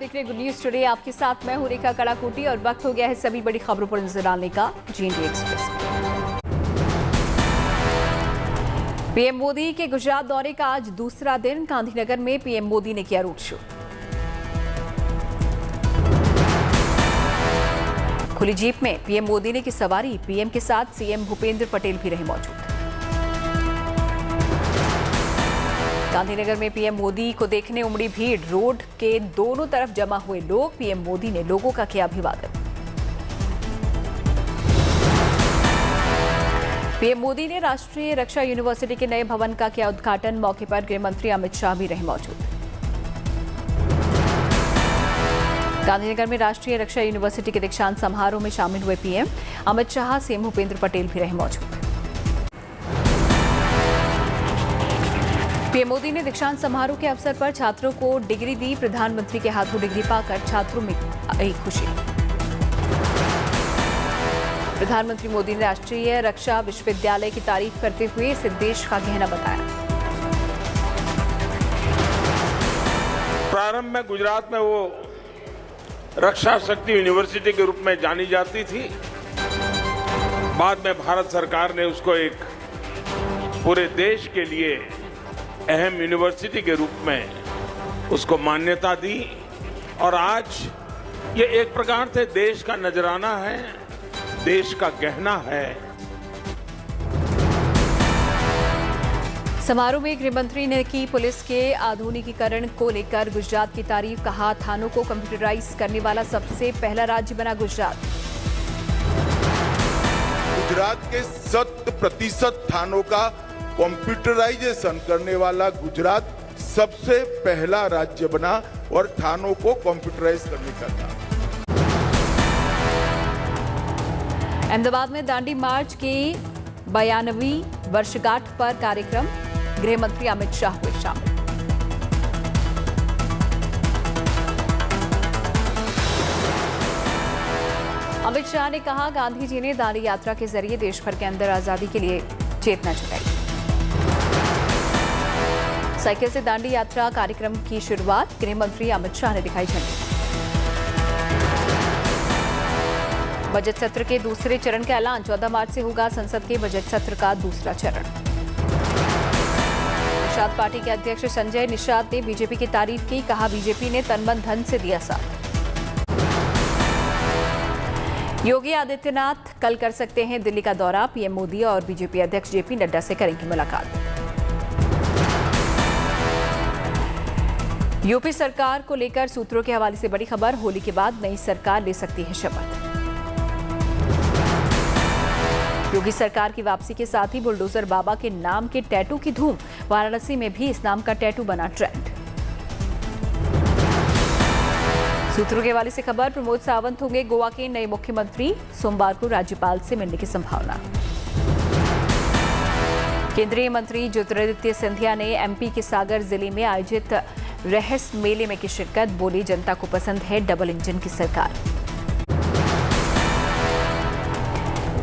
देख रहे हैं गुड न्यूज टुडे। आपके साथ मैं हूं रेखा कड़ाकोटी और वक्त हो गया है सभी बड़ी खबरों पर नजर डालने का GND एक्सप्रेस। पीएम मोदी के गुजरात दौरे का आज दूसरा दिन। गांधीनगर में पीएम मोदी ने किया रोड शो। खुली जीप में पीएम मोदी ने की सवारी। पीएम के साथ सीएम भूपेंद्र पटेल भी रहे मौजूद। गांधीनगर में पीएम मोदी को देखने उमड़ी भीड़। रोड के दोनों तरफ जमा हुए लोग। पीएम मोदी ने लोगों का किया अभिवादन। पीएम मोदी ने राष्ट्रीय रक्षा यूनिवर्सिटी के नए भवन का किया उद्घाटन। मौके पर गृह मंत्री अमित शाह भी रहे मौजूद। गांधीनगर में राष्ट्रीय रक्षा यूनिवर्सिटी के दीक्षांत समारोह में शामिल हुए पीएम। अमित शाह, सीएम भूपेंद्र पटेल भी रहे मौजूद। पीएम मोदी ने दीक्षांत समारोह के अवसर पर छात्रों को डिग्री दी। प्रधानमंत्री के हाथों डिग्री पाकर छात्रों में आई खुशी। प्रधानमंत्री मोदी ने राष्ट्रीय रक्षा विश्वविद्यालय की तारीफ करते हुए इसे देश का गहना बताया। प्रारंभ में गुजरात में वो रक्षा शक्ति यूनिवर्सिटी के रूप में जानी जाती थी। बाद में भारत सरकार ने उसको एक पूरे देश के लिए अहम यूनिवर्सिटी के रूप में उसको मान्यता दी और आज ये एक प्रकार से देश का नजराना है, देश का गहना है। समारोह में गृह मंत्री ने की पुलिस के आधुनिकीकरण को लेकर गुजरात की तारीफ। कहा, थानों को कंप्यूटराइज करने वाला सबसे पहला राज्य बना गुजरात। गुजरात के 100% थानों का कंप्यूटराइजेशन करने वाला गुजरात सबसे पहला राज्य बना और थानों को कंप्यूटराइज करने का काम। अहमदाबाद में दांडी मार्च की 92वीं वर्षगांठ पर कार्यक्रम। गृह मंत्री अमित शाह हुए शामिल। अमित शाह ने कहा, गांधी जी ने दांडी यात्रा के जरिए देश भर के अंदर आजादी के लिए चेतना जगाई। साइकिल से दांडी यात्रा कार्यक्रम की शुरुआत गृह मंत्री अमित शाह ने दिखाई झंडी। बजट सत्र के दूसरे चरण का ऐलान। 14 मार्च से होगा संसद के बजट सत्र का दूसरा चरण। निषाद पार्टी के अध्यक्ष संजय निषाद ने बीजेपी की तारीफ की। कहा, बीजेपी ने तन मन धन से दिया साथ। योगी आदित्यनाथ कल कर सकते हैं दिल्ली का दौरा। पीएम मोदी और बीजेपी अध्यक्ष जेपी नड्डा से करेंगे मुलाकात। यूपी सरकार को लेकर सूत्रों के हवाले से बड़ी खबर। होली के बाद नई सरकार ले सकती है शपथ। योगी सरकार की वापसी के साथ ही बुलडोजर बाबा के नाम के टैटू की धूम। वाराणसी में भी इस नाम का टैटू बना ट्रेंड। सूत्रों के हवाले से खबर। प्रमोद सावंत होंगे गोवा के नए मुख्यमंत्री। सोमवार को राज्यपाल से मिलने की संभावना। केंद्रीय मंत्री ज्योतिरादित्य सिंधिया ने एमपी के सागर जिले में आयोजित रहस मेले में की शिरकत। बोली, जनता को पसंद है डबल इंजन की सरकार।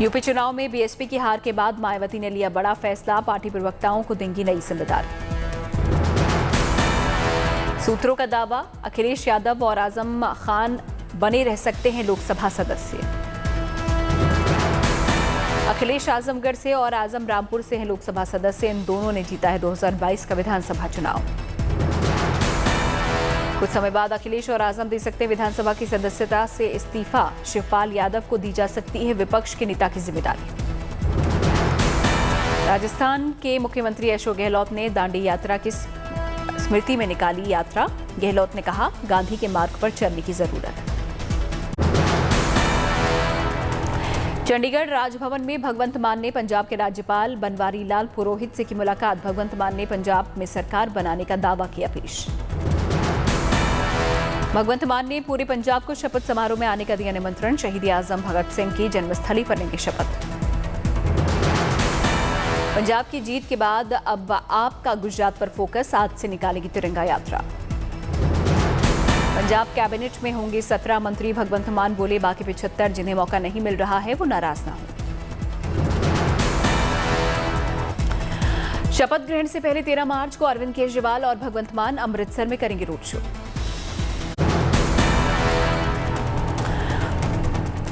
यूपी चुनाव में बीएसपी की हार के बाद मायावती ने लिया बड़ा फैसला। पार्टी प्रवक्ताओं को देंगी नई जिम्मेदारी। सूत्रों का दावा, अखिलेश यादव और आजम खान बने रह सकते हैं लोकसभा सदस्य। अखिलेश आजमगढ़ से और आजम रामपुर से हैं लोकसभा सदस्य। इन दोनों ने जीता है 2022 का विधानसभा चुनाव। कुछ समय बाद अखिलेश और आजम दे सकते हैं विधानसभा की सदस्यता से इस्तीफा। शिवपाल यादव को दी जा सकती है विपक्ष के नेता की जिम्मेदारी। राजस्थान के मुख्यमंत्री अशोक गहलोत ने दांडी यात्रा की स्मृति में निकाली यात्रा। गहलोत ने कहा, गांधी के मार्ग पर चलने की जरूरत है। चंडीगढ़ राजभवन में भगवंत मान ने पंजाब के राज्यपाल बनवारी लाल पुरोहित से की मुलाकात। भगवंत मान ने पंजाब में सरकार बनाने का दावा किया पेश। भगवंत मान ने पूरे पंजाब को शपथ समारोह में आने का दिया निमंत्रण। शहीद आजम भगत सिंह की जन्मस्थली पर लेंगे शपथ। पंजाब की जीत के बाद अब आपका गुजरात पर फोकस। आज से निकालेगी तिरंगा यात्रा। पंजाब कैबिनेट में होंगे 17 मंत्री। भगवंत मान बोले, बाकी 75 जिन्हें मौका नहीं मिल रहा है वो नाराज ना हो। शपथ ग्रहण से पहले 13 मार्च को अरविंद केजरीवाल और भगवंत मान अमृतसर में करेंगे रोड शो।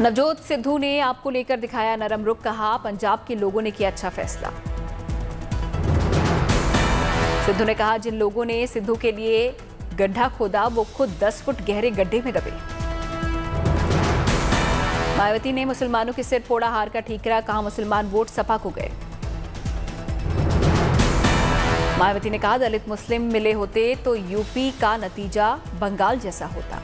नवजोत सिद्धू ने आपको लेकर दिखाया नरम रुख, कहा पंजाब के लोगों ने किया अच्छा फैसला। सिद्धू ने कहा जिन लोगों ने सिद्धू के लिए गड्ढा खोदा वो खुद 10 फुट गहरे गड्ढे में दबे। मायावती ने मुसलमानों के सिर फोड़ा हार का ठीकरा, कहा मुसलमान वोट सपा को गए। मायावती ने कहा दलित मुस्लिम मिले होते तो यूपी का नतीजा बंगाल जैसा होता।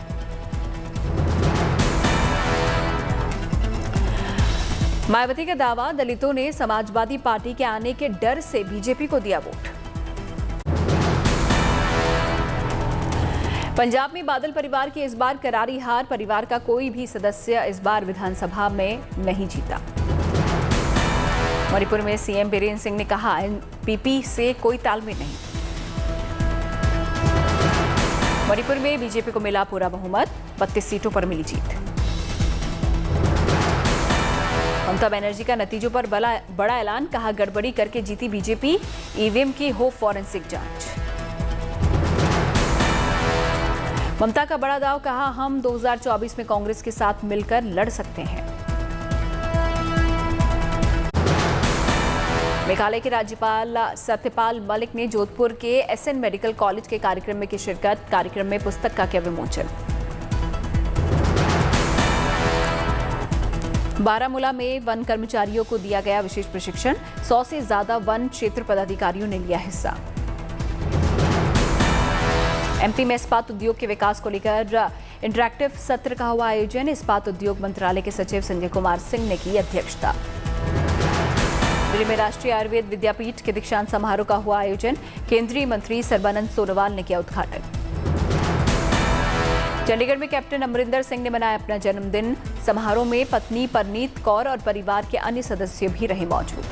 मायावती का दावा, दलितों ने समाजवादी पार्टी के आने के डर से बीजेपी को दिया वोट। पंजाब में बादल परिवार की इस बार करारी हार, परिवार का कोई भी सदस्य इस बार विधानसभा में नहीं जीता। मणिपुर में सीएम बीरेन सिंह ने कहा एनपीपी से कोई तालमेल नहीं। मणिपुर में बीजेपी को मिला पूरा बहुमत, 32 सीटों पर मिली जीत। ममता बनर्जी का नतीजों पर बड़ा ऐलान, कहा गड़बड़ी करके जीती बीजेपी, ईवीएम की हो फॉरेंसिक जांच। ममता का बड़ा दाव, कहा हम 2024 में कांग्रेस के साथ मिलकर लड़ सकते हैं। मेघालय के राज्यपाल सत्यपाल मलिक ने जोधपुर के एसएन मेडिकल कॉलेज के कार्यक्रम में की शिरकत, कार्यक्रम में पुस्तक का किया विमोचन। बारामूला में वन कर्मचारियों को दिया गया विशेष प्रशिक्षण, 100 से ज्यादा वन क्षेत्र पदाधिकारियों ने लिया हिस्सा। एमपी में इस्पात उद्योग के विकास को लेकर इंटरैक्टिव सत्र का हुआ आयोजन, इस्पात उद्योग मंत्रालय के सचिव संजय कुमार सिंह ने की अध्यक्षता। दिल्ली में राष्ट्रीय आयुर्वेद विद्यापीठ के दीक्षांत समारोह का हुआ आयोजन, केंद्रीय मंत्री सर्बानंद सोनोवाल ने किया उद्घाटन। चंडीगढ़ में कैप्टन अमरिंदर सिंह ने मनाया अपना जन्मदिन, समारोह में पत्नी परनीत कौर और परिवार के अन्य सदस्य भी रहे मौजूद।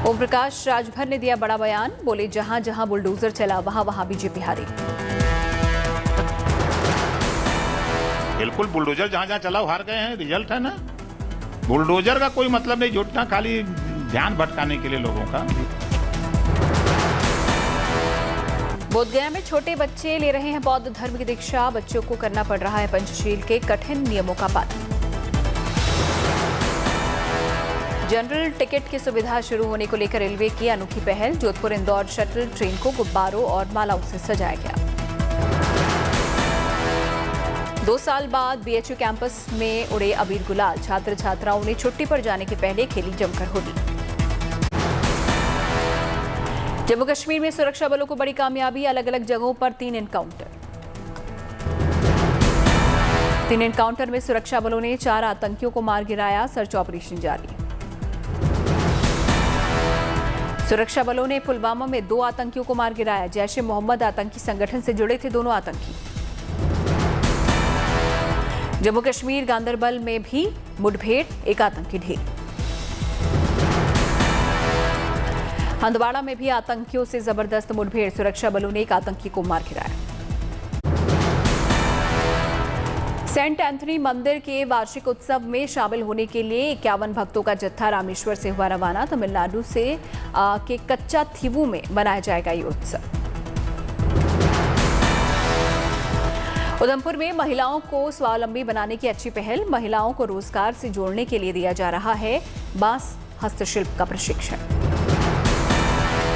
ओम प्रकाश राजभर ने दिया बड़ा बयान, बोले जहां जहां बुलडोजर चला वहां वहां बीजेपी हारी। बिल्कुल, बुलडोजर जहां जहां चला हार गए हैं, रिजल्ट है ना। बुलडोजर का कोई मतलब नहीं जुटना, खाली ध्यान भटकाने के लिए लोगों का। बोधगया में छोटे बच्चे ले रहे हैं बौद्ध धर्म की दीक्षा, बच्चों को करना पड़ रहा है पंचशील के कठिन नियमों का पालन। जनरल टिकट की सुविधा शुरू होने को लेकर रेलवे की अनोखी पहल, जोधपुर इंदौर शटल ट्रेन को गुब्बारों और मालाओं से सजाया गया। 2 साल बाद बीएचयू कैंपस में उड़े अबीर गुलाल, छात्र छात्राओं ने छुट्टी पर जाने के पहले खेली जमकर होली। जम्मू कश्मीर में सुरक्षा बलों को बड़ी कामयाबी, अलग अलग जगहों पर 3 एनकाउंटर। 3 एनकाउंटर में सुरक्षा बलों ने 4 आतंकियों को मार गिराया, सर्च ऑपरेशन जारी। सुरक्षा बलों ने पुलवामा में 2 आतंकियों को मार गिराया, जैश ए मोहम्मद आतंकी संगठन से जुड़े थे दोनों आतंकी। जम्मू कश्मीर गांदरबल में भी मुठभेड़, 1 आतंकी ढेर। हंदवाड़ा में भी आतंकियों से जबरदस्त मुठभेड़, सुरक्षा बलों ने 1 आतंकी को मार गिराया। सेंट एंथनी मंदिर के वार्षिक उत्सव में शामिल होने के लिए 51 भक्तों का जत्था रामेश्वर से हुआ रवाना, तमिलनाडु से के कच्चा थीवू में मनाया जाएगा ये उत्सव। उधमपुर में महिलाओं को स्वावलंबी बनाने की अच्छी पहल, महिलाओं को रोजगार से जोड़ने के लिए दिया जा रहा है बांस हस्तशिल्प का प्रशिक्षण।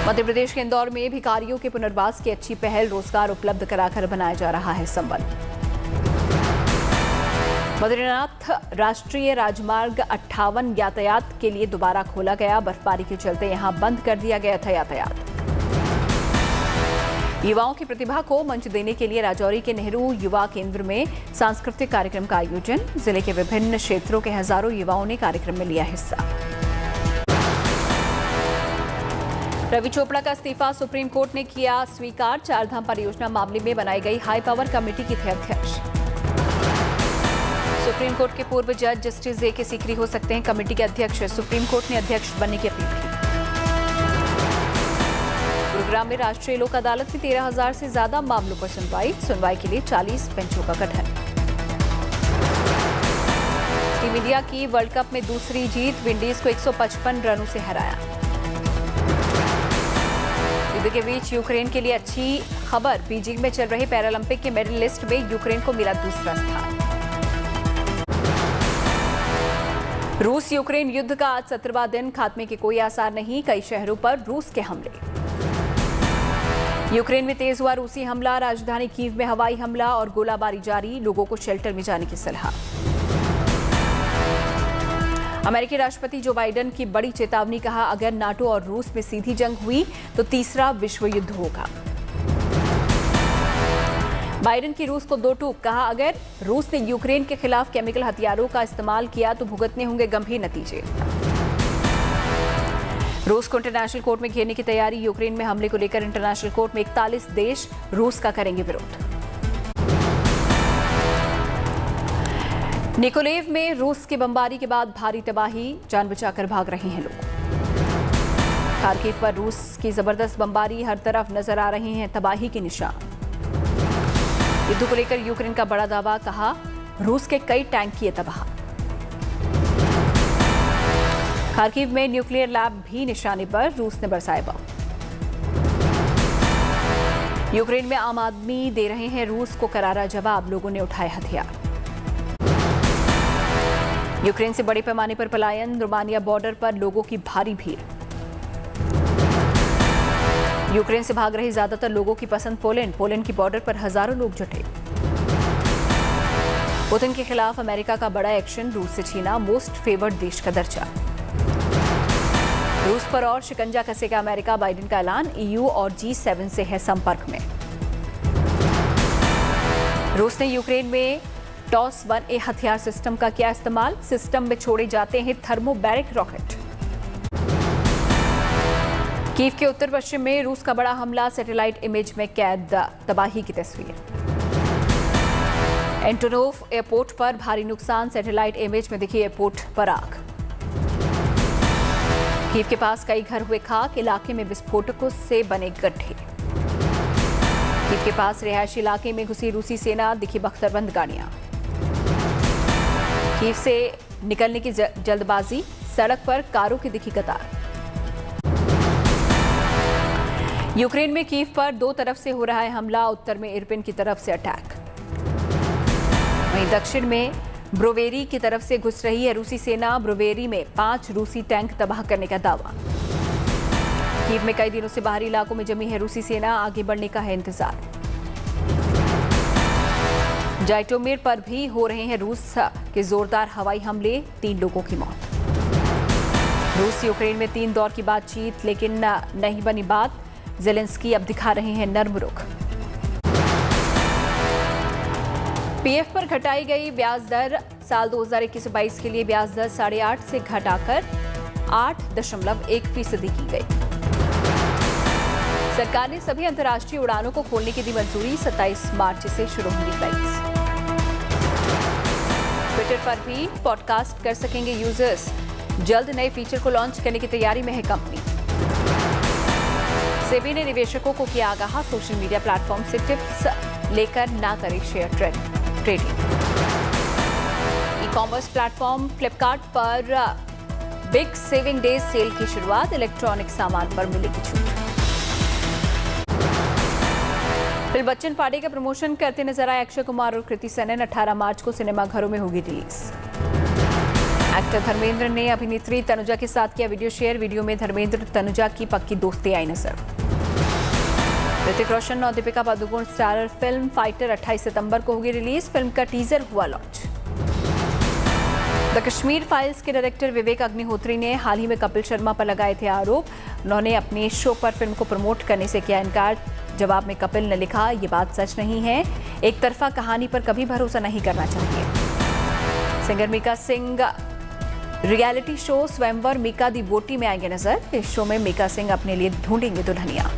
मध्य प्रदेश के इंदौर में भिखारियों के पुनर्वास की अच्छी पहल, रोजगार उपलब्ध कराकर बनाया जा रहा है संबंध। बद्रीनाथ राष्ट्रीय राजमार्ग 58 यातायात के लिए दोबारा खोला गया, बर्फबारी के चलते यहां बंद कर दिया गया था यातायात। युवाओं की प्रतिभा को मंच देने के लिए राजौरी के नेहरू युवा केंद्र में सांस्कृतिक कार्यक्रम का आयोजन, जिले के विभिन्न क्षेत्रों के हजारों युवाओं ने कार्यक्रम में लिया हिस्सा। रवि चोपड़ा का इस्तीफा सुप्रीम कोर्ट ने किया स्वीकार, 4 धाम परियोजना मामले में बनाई गई हाई पावर कमेटी की थे अध्यक्ष। सुप्रीम कोर्ट के पूर्व जज जस्टिस ए के सीकरी हो सकते हैं कमेटी के अध्यक्ष, सुप्रीम कोर्ट ने अध्यक्ष बनने की अपील की। गुरुग्राम में राष्ट्रीय लोक अदालत में 13,000 से ज्यादा मामलों पर सुनवाई के लिए 40 बेंचों का गठन। टीम इंडिया की वर्ल्ड कप में दूसरी जीत, विंडीज को 155 रनों से हराया। युद्ध के बीच यूक्रेन के लिए अच्छी खबर, बीजिंग में चल रहे पैरालंपिक के मेडल लिस्ट में यूक्रेन को मिला दूसरा स्थान। रूस यूक्रेन युद्ध का आज 17वां दिन, खात्मे के कोई आसार नहीं, कई शहरों पर रूस के हमले। यूक्रेन में तेज हुआ रूसी हमला, राजधानी कीव में हवाई हमला और गोलाबारी जारी, लोगों को शेल्टर में जाने की सलाह। अमेरिकी राष्ट्रपति जो बाइडेन की बड़ी चेतावनी, कहा अगर नाटो और रूस में सीधी जंग हुई तो तीसरा विश्व युद्ध होगा। बाइडेन की रूस को दो टूक, कहा अगर रूस ने यूक्रेन के खिलाफ केमिकल हथियारों का इस्तेमाल किया तो भुगतने होंगे गंभीर नतीजे। रूस को इंटरनेशनल कोर्ट में घेरने की तैयारी, यूक्रेन में हमले को लेकर इंटरनेशनल कोर्ट में 41 देश रूस का करेंगे विरोध। निकोलेव में रूस की बमबारी के बाद भारी तबाही, जान बचाकर भाग रहे हैं लोग। खार्किव पर रूस की जबरदस्त बमबारी, हर तरफ नजर आ रहे हैं तबाही के निशान। युद्ध को लेकर यूक्रेन का बड़ा दावा, कहा रूस के कई टैंक किए तबाह। खार्किव में न्यूक्लियर लैब भी निशाने पर, रूस ने बरसाए बम। यूक्रेन में आम आदमी दे रहे हैं रूस को करारा जवाब, लोगों ने उठाए हथियार। यूक्रेन से बड़े पैमाने पर पलायन, रोमानिया बॉर्डर पर लोगों की भारी भीड़। यूक्रेन से भाग रहे ज्यादातर लोगों की पसंद पोलैंड की बॉर्डर पर हजारों लोग जुटे। पुतिन के खिलाफ अमेरिका का बड़ा एक्शन, रूस से छीना मोस्ट फेवर्ड देश का दर्जा। रूस पर और शिकंजा कसेगा अमेरिका, बाइडेन का ऐलान, EU और G7 से है संपर्क में। रूस ने यूक्रेन में TOS-1A हथियार सिस्टम का किया इस्तेमाल, सिस्टम में छोड़े जाते हैं थर्मोबैरिक रॉकेट। कीव के उत्तर पश्चिम में रूस का बड़ा हमला, सैटेलाइट इमेज में कैद तबाही की तस्वीर। एंटोनोव एयरपोर्ट पर भारी नुकसान, सैटेलाइट इमेज में दिखी एयरपोर्ट पर आग। कीव के पास कई घर हुए खाक, इलाके में विस्फोटकों से बने गड्ढे। कीव के पास रिहायशी इलाके में घुसी रूसी सेना, दिखी बख्तरबंद गाड़ियां। कीव से निकलने की जल्दबाजी, सड़क पर कारों की दिखी कतार। यूक्रेन में कीव पर दो तरफ से हो रहा है हमला, उत्तर में इरपिन की तरफ से अटैक, वहीं दक्षिण में ब्रोवेरी की तरफ से घुस रही है रूसी सेना। ब्रोवेरी में 5 रूसी टैंक तबाह करने का दावा। कीव में कई दिनों से बाहरी इलाकों में जमी है रूसी सेना, आगे बढ़ने का है इंतजार। जाइटोमिर पर भी हो रहे हैं रूस के जोरदार हवाई हमले, 3 लोगों की मौत। रूस यूक्रेन में 3 दौर की बातचीत, लेकिन नहीं बनी बात, ज़ेलेंस्की अब दिखा रहे हैं नर्म रुख। पीएफ पर घटाई गई ब्याज दर, साल 2021-22 के लिए ब्याज दर 8.5 से घटाकर 8.1% की गई। सरकार ने सभी अंतर्राष्ट्रीय उड़ानों को खोलने की दी मंजूरी, 27 मार्च से शुरू होंगी फ्लाइट्स। ट्विटर पर भी पॉडकास्ट कर सकेंगे यूजर्स, जल्द नए फीचर को लॉन्च करने की तैयारी में है कंपनी। सेबी ने निवेशकों को किया आगाह, सोशल मीडिया प्लेटफॉर्म से टिप्स लेकर ना करें share trading. E commerce platform Flipkart पर बिग सेविंग डे सेल की शुरुआत, इलेक्ट्रॉनिक सामान पर मिलेगी छूट। फिल्म बच्चन पार्टी का प्रमोशन करते नजर आए अक्षय कुमार और कृति सेनन, 18 मार्च को सिनेमाघरों में होगी रिलीज। एक्टर धर्मेंद्र ने अभिनेत्री तनुजा के साथ किया वीडियो शेयर, वीडियो में धर्मेंद्र तनुजा की पक्की दोस्ती आई नजर। ऋतिक रोशन और Deepika Padukone starrer film fighter 28 सितंबर को होगी रिलीज, फिल्म का टीजर हुआ लॉन्च। द कश्मीर फाइल्स के डायरेक्टर विवेक अग्निहोत्री ने हाल ही में कपिल शर्मा पर लगाए थे आरोप, उन्होंने अपने शो पर फिल्म को प्रमोट करने से किया इनकार। जवाब में कपिल ने लिखा, ये बात सच नहीं है, एक तरफा कहानी पर कभी भरोसा नहीं करना चाहिए। Singer Mika Singh reality show Swayamvar Mika दी वोटी में आएंगे नजर, इस शो में मीका सिंह अपने लिए ढूंढेंगे दुल्हनिया।